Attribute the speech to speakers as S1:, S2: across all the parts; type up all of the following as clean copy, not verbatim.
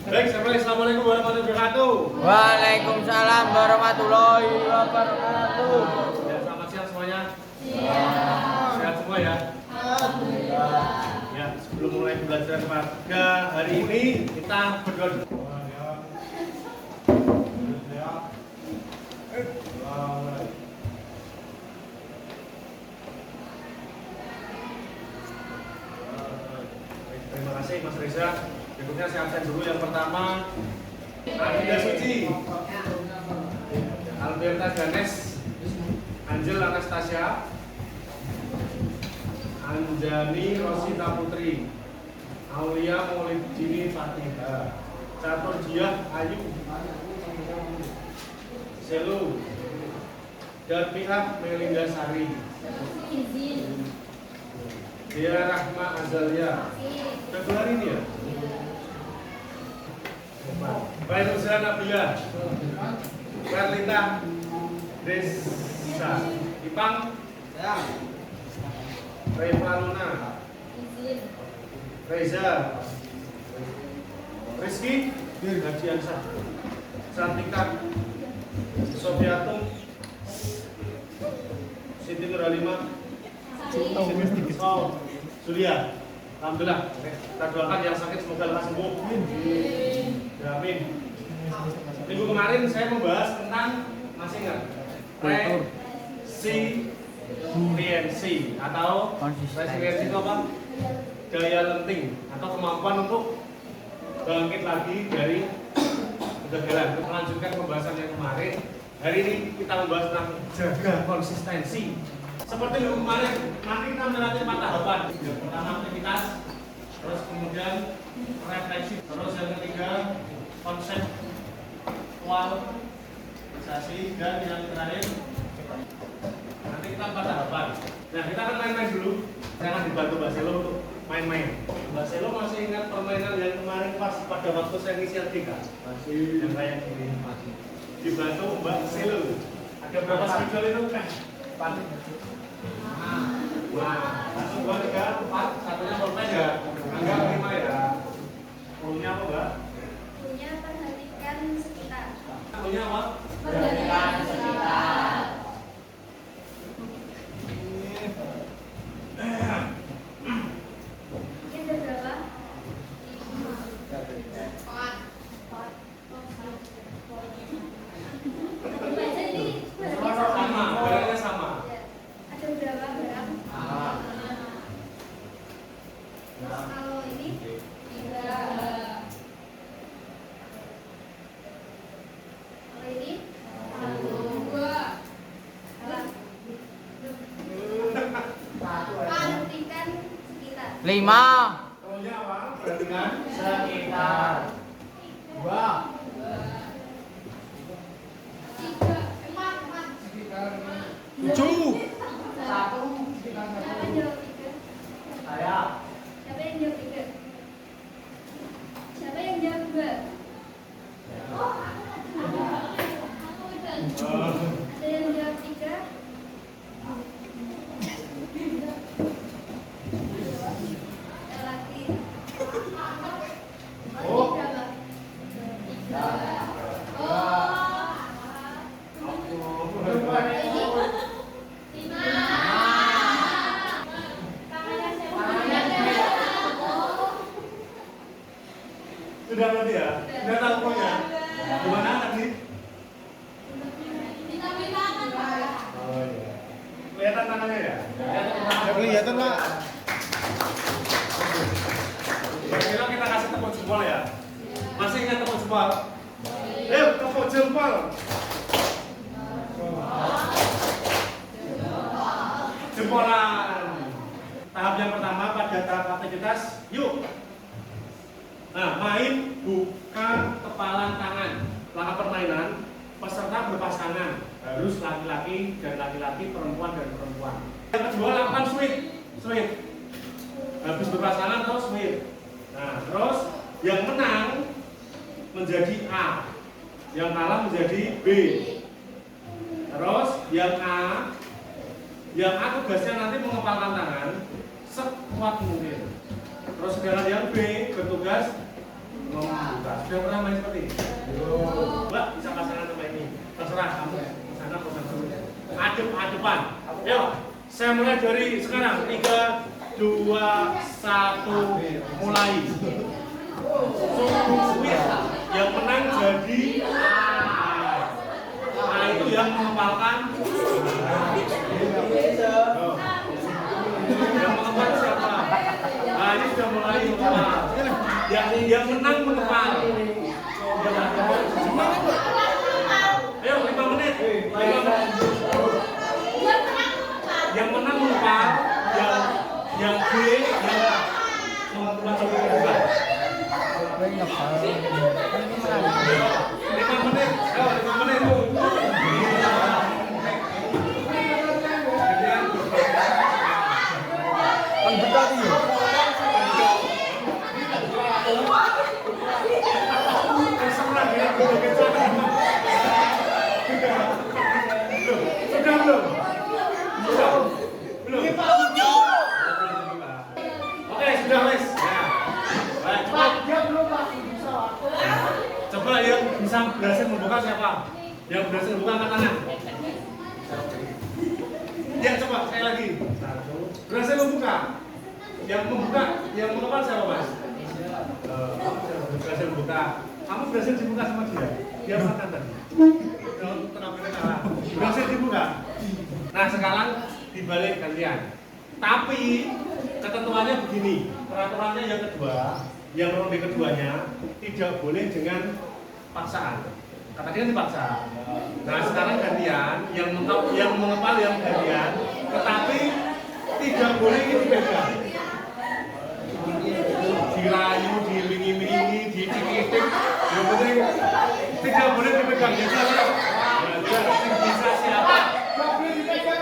S1: Baik, assalamualaikum warahmatullahi wabarakatuh.
S2: Waalaikumsalam warahmatullahi wabarakatuh.
S1: Ya, selamat siang semuanya.
S2: Iya.
S1: Sehat semua ya. Ya, sebelum mulai pembelajaran pada hari ini kita berdoa. Terima kasih Mas Reza. Berikutnya saya absen dulu. Yang pertama, Adinda Suci, Alberta Ganes, Angel Anastasia, Anjani Rosita Putri, Aulia Maulidini Fatihah, Catur Diah Ayu, Selu, dan pihak Melinda Sari, Dia Rahma Azalia. Februari ini ya? Baik, Usaha Nabila, Karlita Desa, Ipang, Reva Luna, Reza, Rizky, Hadiansah, Santika, Sofiatum, Siti Nurhalima, Zulia. Alhamdulillah. Kita doakan yang sakit semoga lekas sembuh. Ya, amin. Minggu kemarin saya membahas tentang, masih ingat, resiliensi atau resiliensi itu apa? Daya lenting atau kemampuan untuk bangkit lagi dari kegagalan. Melanjutkan pembahasan yang kemarin. Hari ini kita membahas tentang jaga konsistensi. Seperti minggu kemarin, nanti kita melatih 4 tahapan. Yang pertama aktivitas, terus kemudian refleksi, terus yang ketiga konseptualisasi, dan yang terakhir nanti kita 4 tahapan. Nah, kita akan main-main dulu. Saya akan dibantu Mbak Selo untuk main-main. Mbak Selo masih ingat permainan yang kemarin pas pada waktu saya ngisi LDK? Masih. Yang kayak gini. Masih. Dibantu Mbak Selo. Ada berapa schedule itu? 4. Nah, 1, 2, 3, 4, satunya pulpen ya? Enggak, 5 ya? Punya apa Mbak?
S3: Punya perhatikan sekitar.
S1: Punya apa?
S3: Perhatikan sekitar. Mungkin ada berapa? 4. Baca ini barangnya
S1: Sama, barangnya sama.
S3: Ya. Ada berapa barang? Terus kalau ini 3. Kalau ini 1, 2. Salah. Perhatikan sekitar.
S2: 5.
S1: Punya apa? Perhatikan
S2: Sekitar.
S1: 2.
S3: 3.
S1: 7.
S3: Siapa yang jawab 3?
S2: Saya.
S3: Siapa yang jawab 3? Siapa yang jawab 2? Oh, aku udah. Ada yang jawab 3? Ada lagi. Oh, ini berapa? 3. Oh. Ini 5. Tangannya siapa?
S1: Sudah ngerti ya? Sudah tahu punya? Gimana tadi? Oh iya. Kelihatan tangannya ya?
S4: Kelihatan Pak.
S1: Kira-kira kita kasih tepuk jempol ya? Masih ingat tepuk jempol? Tepuk jempol. Jempolan. Tahap yang pertama pada tahap aktivitas, yuk. Nah, main buka kepalan tangan. Langkah permainan, peserta berpasangan, harus laki-laki dan laki-laki, perempuan dan perempuan. Yang kedua, lakukan sweep. Habis berpasangan terus sweep. Nah, terus yang menang menjadi A, yang kalah menjadi B. Terus yang A tugasnya nanti mengepalkan tangan sekuat mungkin. Terus sedangkan yang B bertugas membuka. Sudah pernah main seperti ini? Mbak, bisa pasangan sama ini. Terserah kamu. Sana posisi. Adep-adepan. Yuk, saya mulai dari sekarang. 3, 2, 1, mulai. Yang menang jadi A itu yang mengepalkan. Yang mengepal siapa? Nah, ini sudah mulai mengepal. Yang menang mengepal. Ayo 5 menit. Yang menang mengepal. Yang B yang mencoba membuka. 5 menit. Ayo 5 menit. Oke, sudah wes. Coba yang bisa berhasil membuka siapa? Yang berhasil membuka angkat tangan. Ya, coba sekali lagi. Berhasil membuka. Yang mengepal siapa, Mas? Berhasil membuka. Kamu berhasil dibuka sama dia. Dia makan tadi. Berhasil dibuka. Nah, sekarang dibalik gantian. Tapi ketentuannya begini. Peraturannya yang kedua, yang ronde keduanya tidak boleh dengan paksaan. Kata dia dipaksa. Nah, sekarang gantian yang mengepal yang gantian, tetapi tidak boleh ini dipegang. Dirayu, diiringi-iringi, dicicitin, yang penting tidak boleh dipegang. Bisa siapa? Tidak boleh dipegang.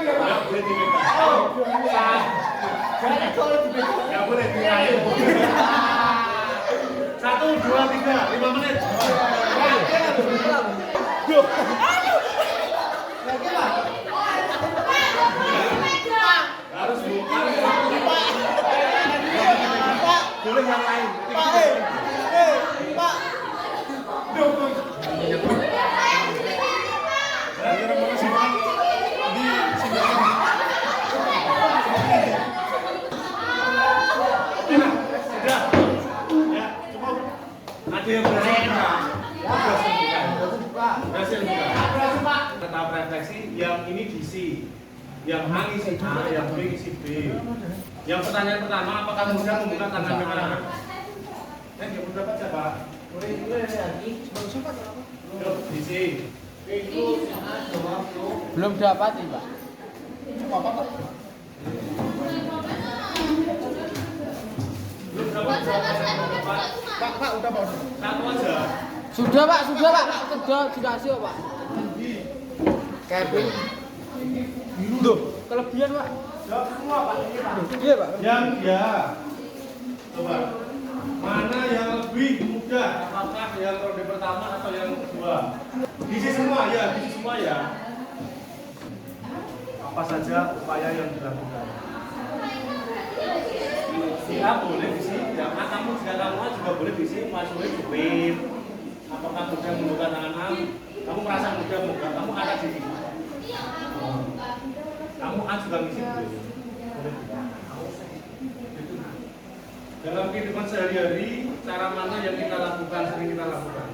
S1: Tidak boleh dirayu. 1, 2, 3, 5 menit. Harus buka. Boleh yang lain. Pak. Ada yang berhasil buka. Tetap refleksi. Yang ini diisi. Yang A isi A, yang B isi B. Yang pertanyaan pertama, apakah mudah membuka tangan kamera? Yang berapa siapa? Diisi.
S2: Belum dapat nih, Pak.
S1: Belum dapat. Pak, udah Pak. Satu aja.
S2: Sudah, Pak. Sudah dikasih kok, Pak. Kevin. Duh, kelebihan, Pak.
S1: Jawab semua, Pak.
S2: Iya, Pak.
S1: Yang ya. Coba. Mana yang lebih mudah? Apakah yang ronde pertama atau yang kedua? Diisi semua ya. Apa saja upaya yang dilakukan? Kita boleh diisi. Ya, kamu juga boleh diisi. Mas Wei Win. Apakah mudah membuka tangan kamu merasa mudah membuka? Kamu angkat diri. Kamu juga ngisi boleh. Dalam kehidupan sehari-hari, cara mana yang kita lakukan, sering kita lakukan?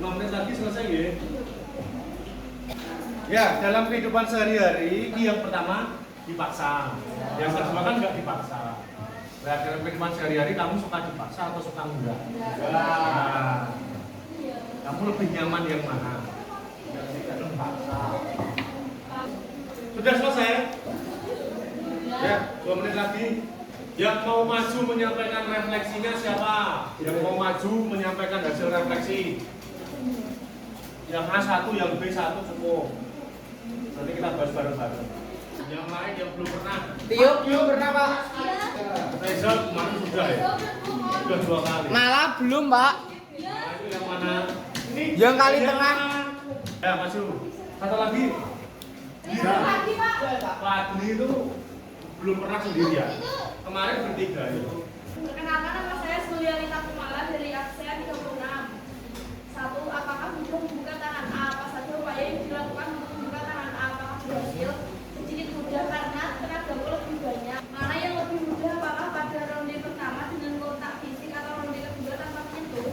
S1: Menit lagi selesai ya. Ya, dalam kehidupan sehari-hari, yang pertama dipaksa. Yang kedua kan nggak dipaksa. Nah, dalam kehidupan sehari-hari kamu suka dipaksa atau suka enggak? Nah, kamu lebih nyaman yang mana? Sudah selesai? Ya, 2 menit lagi. Yang mau maju menyampaikan refleksinya siapa? Yang mau maju menyampaikan hasil refleksi. Yang A1, yang B1 cukup. Nanti kita bahas bareng-bareng. Yang lain yang belum pernah.
S2: Tio pernah, Pak.
S1: Reza kemarin sudah ya? Sudah 2 kali.
S2: Malah belum, Pak.
S1: Nah, itu yang mana? Ini
S2: Yang kali tengah.
S1: Ya, maju. Satu lagi.
S3: Pagi, Pak.
S1: Fadli itu belum pernah sendirian. Kemarin bertiga itu.
S3: Perkenalkan, nama saya Sulianita Kumala dari Aksea 36. 1. Apakah butuh membuka tangan A? Apa saja upaya yang dilakukan untuk membuka tangan A? Apakah berhasil? Sedikit mudah karena tenagamu lebih banyak. Mana yang lebih mudah? Apakah pada ronde pertama dengan kontak fisik atau ronde kedua tanpa menyentuh?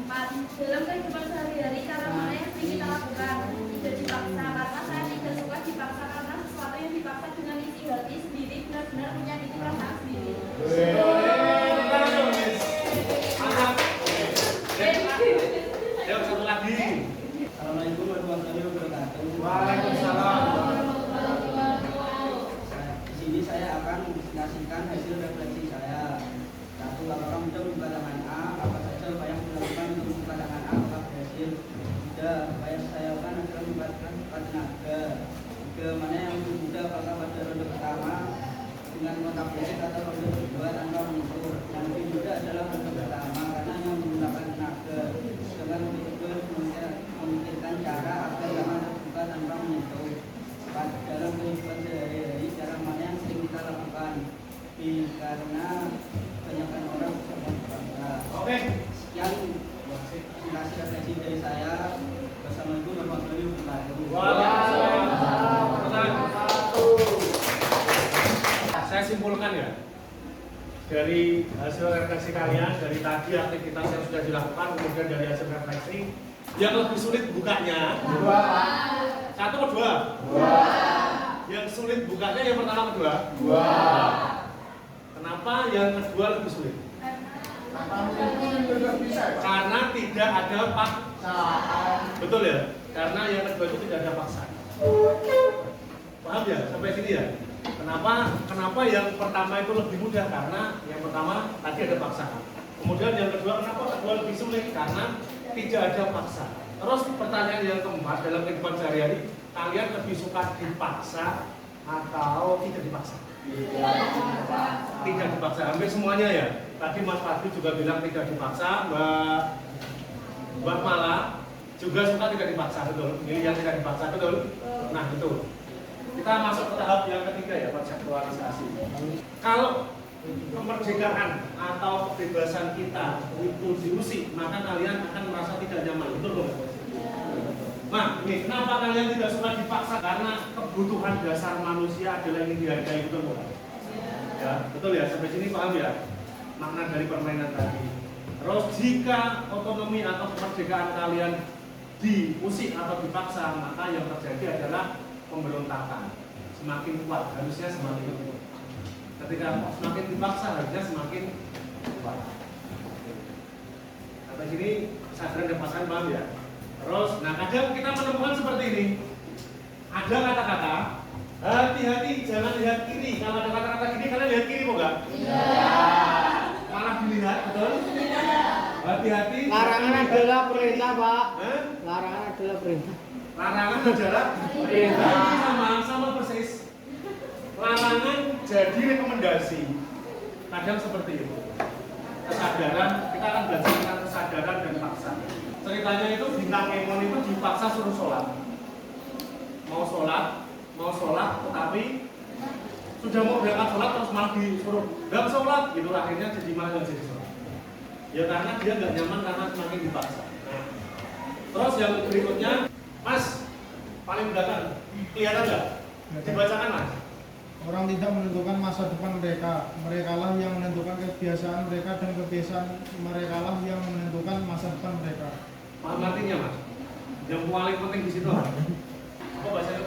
S3: 4. Dalam kehidupan sehari-hari, cara mana yang sering kita lakukan? Tidak dipaksa, karena saya tidak suka dipaksa karena sesuatu yang dipaksa dengan isi hati sendiri benar-benar menyakiti perasaan sendiri.
S1: Yuk, satu lagi.
S5: Assalamualaikum warahmatullahi wabarakatuh.
S1: Waalaikumsalam.
S5: Di sini saya akan menjelaskan hasil refleksi saya. 1. Apakah mudah membuka tangan A? Apa saja upaya yang dilakukan untuk membuka tangan A? Apakah berhasil? 3. Upaya saya lakukan adalah membuatkan tenaga. 3. Mana yang lebih mudah? Apakah pada ronde pertama dengan kontak fisik atau ronde kedua tanpa menyentuh? Yang lebih mudah adalah ronde pertama karena yang menggunakan tenaga. Sedangkan ronde kedua memikirkan cara agar tangan terbuka tanpa menyentuh. 4. Dalam kehidupan sehari-hari, cara mana yang sering kita lakukan? Karena kebanyakan orang suka berbangga.
S1: Oke.
S5: Sekian kasih refleksi dari saya. Wassalamualaikum warahmatullahi wabarakatuh.
S1: Waalaikumsalam. Saya simpulkan ya, dari hasil refleksi kalian, dari tadi aktivitas yang sudah dilakukan, kemudian dari hasil refleksi, yang lebih sulit bukanya, 1 atau 2? Yang sulit bukanya yang pertama atau kedua? Kenapa yang kedua lebih sulit? Karena tidak ada paksaan. Betul ya? Karena yang kedua itu tidak ada paksaan. Paham ya? Sampai sini ya? Kenapa yang pertama itu lebih mudah? Karena yang pertama tadi ada paksaan. Kemudian yang kedua, kenapa kedua lebih sulit? Karena tidak ada paksaan. Terus pertanyaan yang keempat, dalam kehidupan sehari-hari, kalian lebih suka dipaksa atau tidak dipaksa? Tidak dipaksa. Hampir semuanya ya. Tadi Mas Fadli juga bilang tidak dipaksa. Mbak Mala juga suka tidak dipaksa, betul. Ini yang tidak dipaksa, betul. Nah itu. Kita masuk ke tahap yang ketiga ya, konseptualisasi. Kalau kemerdekaan atau kebebasan kita itu diusik, maka kalian akan merasa tidak nyaman, betul loh. Nah, ini kenapa kalian tidak suka dipaksa? Karena kebutuhan dasar manusia adalah yang dihargai, betul loh. Ya, betul ya. Sampai sini paham ya makna dari permainan tadi. Terus jika otonomi atau kemerdekaan kalian diusik atau dipaksa, maka yang terjadi adalah pemberontakan. Semakin kuat, harusnya semakin kuat. Ketika semakin dipaksa, harusnya semakin kuat. Sampai sini kesadaran dan pasangan paham ya. Terus, nah kadang kita menemukan seperti ini. Ada kata-kata, hati-hati jangan lihat kiri. Kalau ada kata-kata gini, kalian lihat kiri mau nggak? Iya. Malah dilihat, betul? Iya. Hati-hati.
S2: Larangan adalah perintah, Pak.
S1: Larangan
S2: adalah perintah.
S1: Larangan adalah perintah. Sama persis. Larangan jadi rekomendasi. Kadang seperti itu. Kesadaran, kita akan belajar tentang kesadaran dan paksa. Ceritanya itu bintang Emon itu dipaksa suruh sholat. Mau sholat, tetapi sudah mau berangkat sholat terus malah disuruh nggak sholat, gitu akhirnya jadi malah nggak jadi sholat. Ya karena dia nggak nyaman karena semakin dipaksa. Nah, terus yang berikutnya, Mas, paling belakang, kelihatan nggak? Dibacakan Mas.
S4: Orang tidak menentukan masa depan mereka. Merekalah yang menentukan kebiasaan mereka dan kebiasaan merekalah yang menentukan masa depan mereka.
S1: Paham artinya Mas? Yang paling penting di situ apa? Apa bahasanya?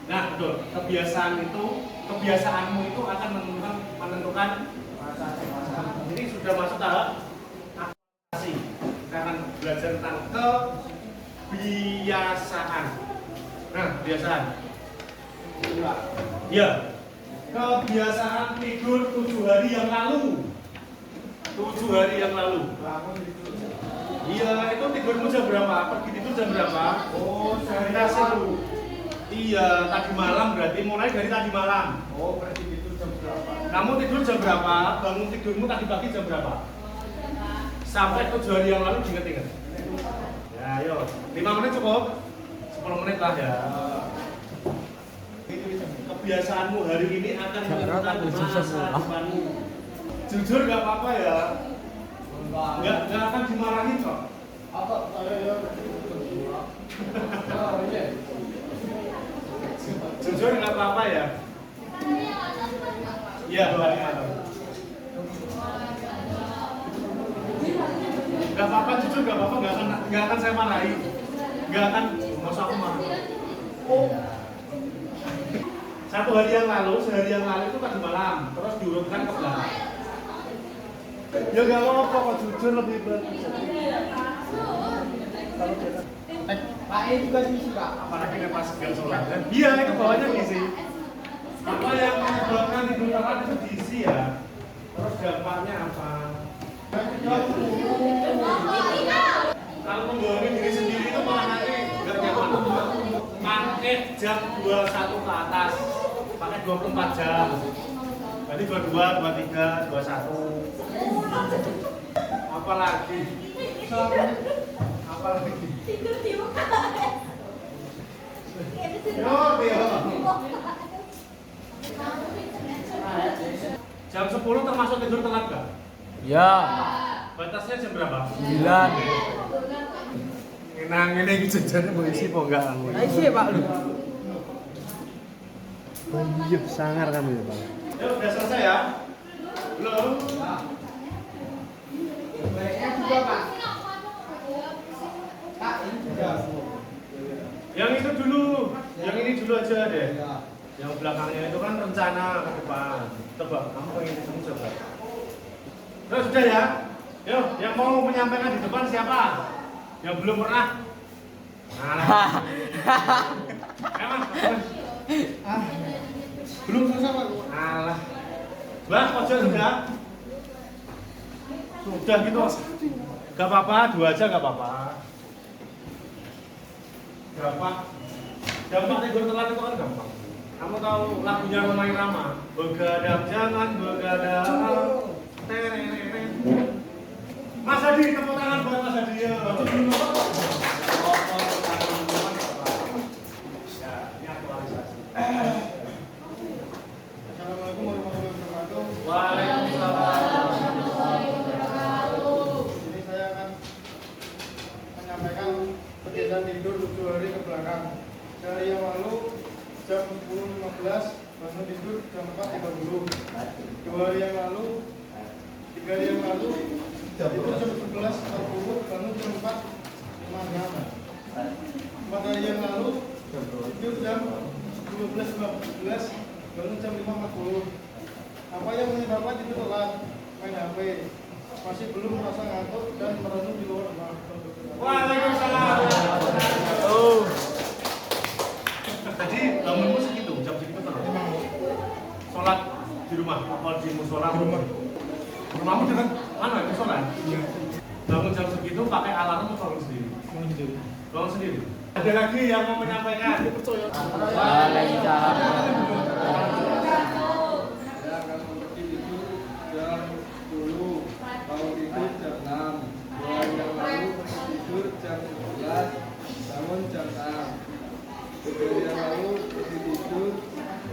S1: Nah betul, kebiasaanmu itu akan menentukan masa depan. Ini sudah masuk tahap aktualisasi. Kita akan belajar tentang kebiasaan. Nah, kebiasaan. Ya, kebiasaan tidur 7 hari yang lalu. 7 hari yang lalu. Iya, itu tidurmu jam berapa? Pergi tidur jam berapa? Oh, dari lalu. Iya, tadi malam berarti mulai dari tadi malam. Oh, pergi tidur jam berapa? Kamu tidur jam berapa? Bangun tidurmu tadi pagi jam berapa? Sampai 7 hari yang lalu diingat-ingat. Ya, ayo 5 menit cukup? 10 menit lah ya. Kebiasaanmu hari ini akan menentukan masa depanmu. Jujur gak apa-apa ya. Gak akan dimarahin kok. Jujur gak apa-apa ya. Iya, gak apa-apa, jujur gak apa-apa, gak akan saya marahi. Gak akan, masa aku marah. Oh, sehari yang lalu itu tadi malam, terus diurutkan ke belakang. Ya gak apa-apa, kok jujur lebih bagus.
S2: Pak E juga sih Pak.
S1: Apalagi ini pas sekian sholat kan? Iya, itu bawahnya diisi. Apa yang menyebabkan tidur telat itu diisi ya. Terus dampaknya apa? Kalau membohongi diri sendiri itu malah nanti nggak nyaman. Pakai jam 21 ke atas, pakai 24 jam. Berarti 22, 23, 21. Apalagi? Apalagi?
S3: Tidur di muka.
S1: Jam 10 termasuk tidur telat nggak?
S2: Ya.
S1: Batasnya jam berapa?
S2: 9.
S1: Nang ini jajannya mau isi apa enggak?
S2: Isi Pak lu.
S6: Iya, sangar kamu ya, Bang.
S1: Ya udah selesai ya? Belum?
S2: Baiknya juga Pak. Pak ini juga.
S1: Yang itu dulu, yang ini dulu aja deh. Yang belakangnya itu kan rencana ke depan. Coba, kamu coba. Nah, sudah ya? Yuk, yang mau menyampaikan di depan siapa? Yang belum pernah? Nah, emang?
S4: Belum selesai Pak.
S1: Alah. Bang, pojok sudah? Sudah gitu. Gak apa-apa, 2 aja gak apa-apa. Gampang tidur telat itu kan gampang. Kamu tahu lagunya Roma Irama? Begadang jangan begadang. Mas Hadi, tepuk tangan buat Mas Hadi ya. Ya, ini aktualisasi.
S4: Assalamualaikum warahmatullahi wabarakatuh.
S1: Waalaikumsalam.
S4: Ini saya akan menyampaikan kebiasaan tidur 7 hari ke belakang. Dari yang lalu jam 10.15 bangun tidur jam 4.30. 2 hari yang lalu, 3 hari yang lalu tidur jam 11.40 bangun jam 4.56. 4 hari yang lalu tidur jam 12.15 bangun jam 5.40. Apa yang menyebabkan tidur telat? Main HP, masih belum merasa ngantuk dan merenung di luar rumah.
S1: Waalaikumsalam. Tadi bangunmu segitu, jam segitu terus. Sholat di rumah, apa di musola? Di rumah. Rumahmu dekat mana? Musola? Iya. Bangun jam segitu pakai alarm atau bangun sendiri?
S4: Bangun sendiri.
S1: Bangun sendiri. Ada lagi yang mau menyampaikan?
S2: Waalaikumsalam.
S7: Bangun jam 6. 3 hari yang lalu tidur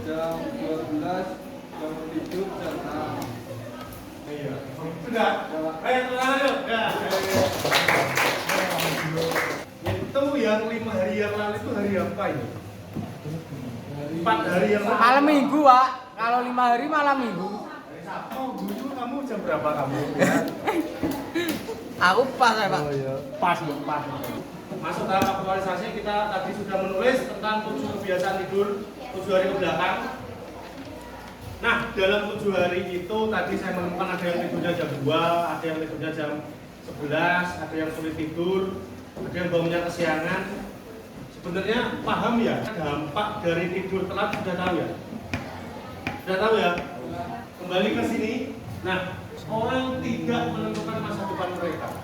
S7: jam 12, bangun tidur jam 6.
S1: Iya. Sudah. Ayo tenang yuk. Ya. Itu yang 5 hari yang lalu itu hari apa ini? 4 hari yang lalu.
S2: Malam Minggu, Pak. Kalau 5 hari malam Minggu.
S1: Oh, dulu kamu jam berapa kamu? Ya?
S2: Aku pas ya, Pak.
S6: Oh iya.
S1: Pas. Masuk tahap aktualisasi, kita tadi sudah menulis tentang 7 kebiasaan tidur 7 hari ke belakang. Nah, dalam 7 hari itu tadi saya menemukan ada yang tidurnya jam 2, ada yang tidurnya jam 11, ada yang sulit tidur, ada yang bangunnya kesiangan. Sebenarnya paham ya dampak dari tidur telat, sudah tahu ya? Sudah tahu ya? Kembali ke sini. Nah, orang tidak menentukan masa depan mereka.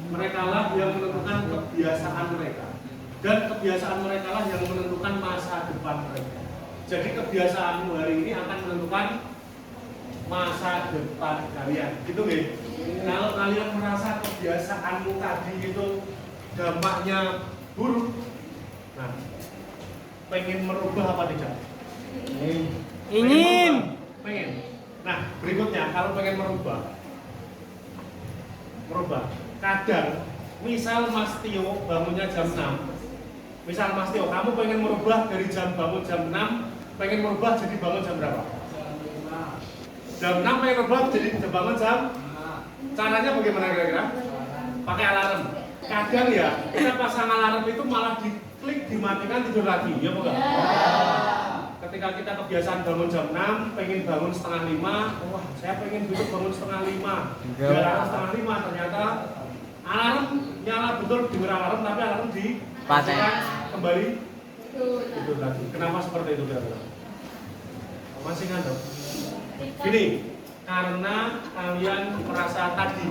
S1: Mereka lah yang menentukan kebiasaan mereka. Dan kebiasaan mereka lah yang menentukan masa depan mereka. Jadi kebiasaanmu hari ini akan menentukan masa depan kalian. Gitu nih. Kalau kalian merasa kebiasaanmu tadi itu dampaknya buruk. Nah, pengen merubah apa tidak?
S2: Ingin.
S1: Pengen. Nah, berikutnya kalau pengen merubah. Kadang, misal Mas Tio bangunnya jam 6. Misal Mas Tio, kamu pengen merubah dari bangun jam 6, pengen merubah jadi bangun jam berapa? Jam 6 pengen merubah jadi bangun jam? Caranya bagaimana kira-kira? Pakai alarm. Kadang ya, kita pasang alarm itu malah diklik, dimatikan, tidur lagi, ya bukan? Ketika kita kebiasaan bangun jam 6, pengen bangun setengah 5, wah saya pengen besok bangun setengah 5, biar setengah 5, ternyata alarm nyala betul, dengar alarm, tapi alarm dimatikan, kembali tidur lagi. Kenapa seperti itu kira-kira? Masih ngantuk? Gini, karena kalian merasa tadi,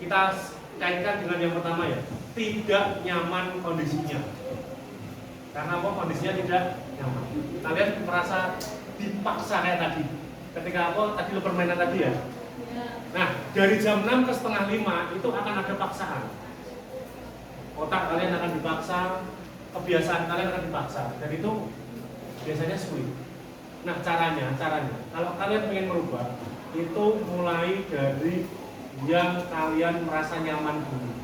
S1: kita kaitkan dengan yang pertama ya, tidak nyaman kondisinya. Karena apa? Kondisinya tidak nyaman. Kalian merasa dipaksa kayak tadi. Ketika apa? Tadi lo permainan tadi ya. Nah, dari jam 6 ke setengah 5 itu akan ada paksaan. Otak kalian akan dipaksa, kebiasaan kalian akan dipaksa. Dan itu biasanya sulit. Nah, caranya, kalau kalian ingin merubah, itu mulai dari yang kalian merasa nyaman dulu.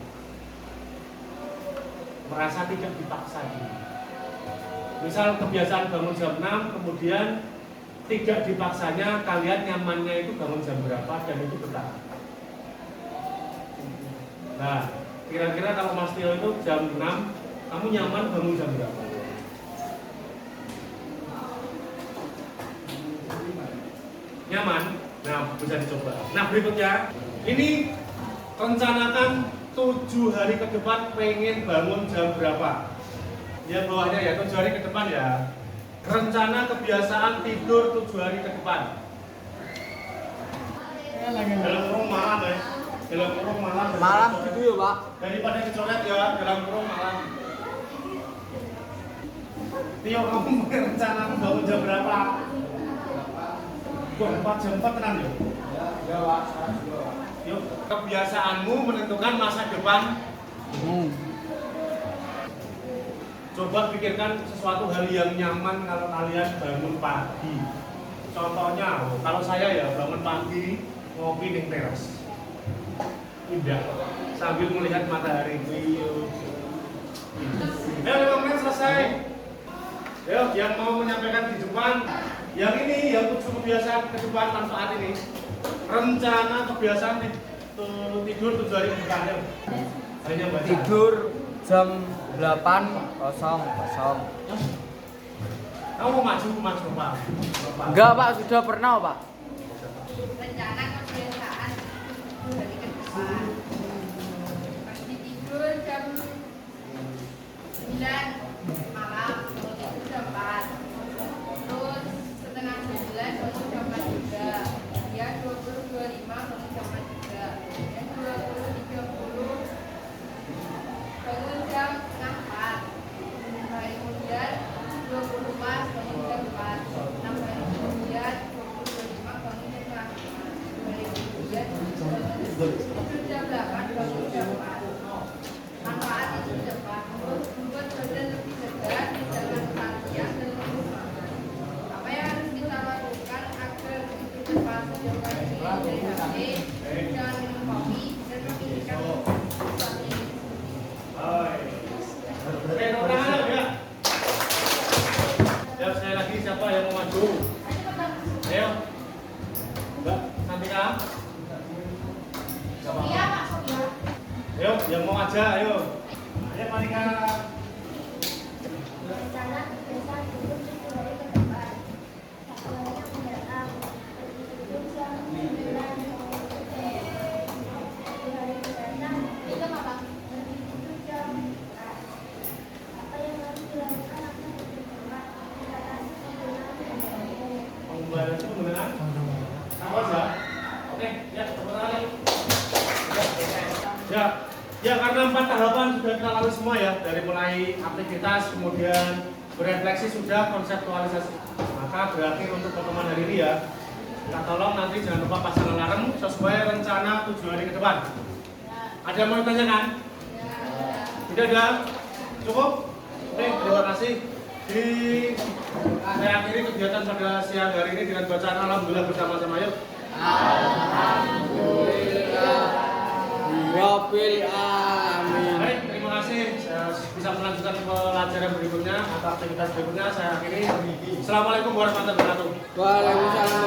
S1: Merasa tidak dipaksa dulu. Misal kebiasaan bangun jam 6, kemudian tidak dipaksanya, kalian nyamannya itu bangun jam berapa dan itu bertahan. Nah, kira-kira kalau Mas Tio itu jam 6, kamu nyaman bangun jam berapa? Nyaman? Nah, bisa dicoba. Nah, berikutnya, ini rencanakan 7 hari ke depan pengen bangun jam berapa? Ya bawahnya ya, 7 hari ke depan ya. Rencana kebiasaan tidur 7 hari ke depan. Dalam kurung malam ya. Dalam kurung malam.
S2: Malam gitu ya, Pak.
S1: Daripada dicoret ya, dalam kurung malam. Tio, kamu rencana bangun jam berapa? Jam 4, jam 4 tenang ya? Ya, Pak. Yuk, kebiasaanmu menentukan masa depan. Coba pikirkan sesuatu hal yang nyaman kalau kalian bangun pagi. Contohnya, kalau saya ya bangun pagi ngopi di teras. Indah. Sambil melihat matahari. Ayo 5 menit selesai. Ayo, yang mau menyampaikan di depan. Yang ini, yang 7 kebiasaan ke depan manfaat ini. Rencana kebiasaan tidur 7 hari ke depan. Hanya baca.
S2: Tidur jam 8.00.
S1: Kamu mau maju Pak?
S2: Enggak, Pak, sudah pernah, Pak.
S3: Rencana kebiasaan dari ke depan. Pasti tidur jam 9 malam, bangun jam 4. Terus setengah 12 bangun jam 4 juga. Ya 20.25 bangun jam 4 juga. Ya 20.30 bangun jam setengah 4. Hari kemudian 24 bangun jam 4. 6 hari kemudian 20.25 bangun jam setengah 5. Hari kemudian tidur jam 8 bangun jam 4. Manfaat itu cepat, membuat badan lebih segar, jangan latihan dan lebih semangat. Apa yang harus kita lakukan agar itu cepat sejauh ini dari HP, jangan minum kopi dan memikirkan sesuatu ini.
S1: Oke, tangan ya. Ya, saya lagi siapa yang mau maju? Ayo. Mbak, Santika.
S3: Sofia, Pak Sofia.
S1: Ayo, yang mau aja, ayo. Ayo, Monika.
S3: Rencana kebiasaan tidur 7 hari ke depan. 1 hari yang mendatang. Tidur jam 9. 1 hari mendatang. Itu apa? Tidur jam 4. Apa yang harus dilakukan agar lebih cepat mengatasi penggunaan handphone?
S1: Pengembalian itu beneran? Apa aja? Oke, ya, tepuk tangan. Ya, karena 4 tahapan sudah kita lalui semua ya, dari mulai aktivitas, kemudian berefleksi sudah, konseptualisasi. Maka berakhir untuk pertemuan hari ini ya. Kita tolong nanti jangan lupa pasang alarm sesuai rencana 7 hari ke depan. Ada yang mau ditanyakan? Tidak ada? Cukup? Oke, terima kasih. Saya akhiri kegiatan pada siang hari ini dengan bacaan alhamdulillah bersama-sama yuk.
S2: Rabbil alamin.
S1: Baik, terima kasih. Saya bisa melanjutkan pelajaran berikutnya atau aktivitas berikutnya. Saya akhiri. Assalamualaikum warahmatullahi wabarakatuh.
S2: Waalaikumsalam